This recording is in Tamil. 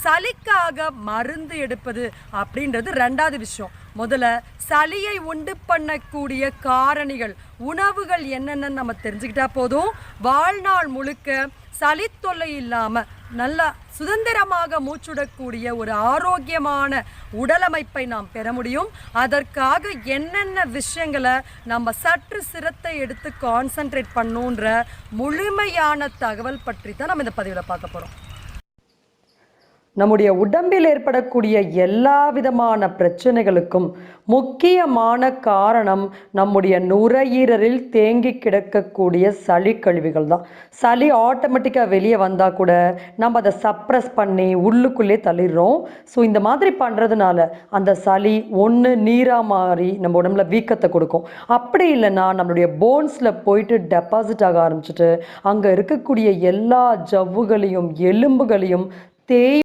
சளிக்காக மருந்து எடுப்பது அப்படின்றது ரெண்டாவது விஷயம். முதல்ல சளியை உண்டு பண்ணக்கூடிய காரணிகள் உணவுகள் என்னென்னு நம்ம தெரிஞ்சுக்கிட்டா போதும். வாழ்நாள் முழுக்க சளி தொல்லை இல்லாமல் நல்லா சுதந்திரமாக மூச்சுடக்கூடிய ஒரு ஆரோக்கியமான உடலமைப்பை நாம் பெற முடியும். அதற்காக என்னென்ன விஷயங்களை நம்ம சற்று சிரத்தை எடுத்து கான்சன்ட்ரேட் பண்ணுன்ற முழுமையான தகவல் பற்றி தான் நம்ம இந்த பதிவில் பார்க்க போகிறோம். நம்முடைய உடம்பில் ஏற்படக்கூடிய எல்லா விதமான பிரச்சனைகளுக்கும் முக்கியமான காரணம் நம்முடைய நுரையீரலில் தேங்கி கிடக்கக்கூடிய சளி கழிவுகள் தான். சளி ஆட்டோமேட்டிக்காக வெளியே வந்தால் கூட நம்ம அதை சப்ரஸ் பண்ணி உள்ளுக்குள்ளே தள்ளிடுறோம். ஸோ இந்த மாதிரி பண்ணுறதுனால அந்த சளி ஒன்று நீராக மாறி நம்ம உடம்புல வீக்கத்தை கொடுக்கும். அப்படி இல்லைன்னா நம்மளுடைய போன்ஸில் போயிட்டு டெபாசிட் ஆக ஆரம்பிச்சுட்டு அங்கே இருக்கக்கூடிய எல்லா ஜவ்வுகளையும் எலும்புகளையும் தேய்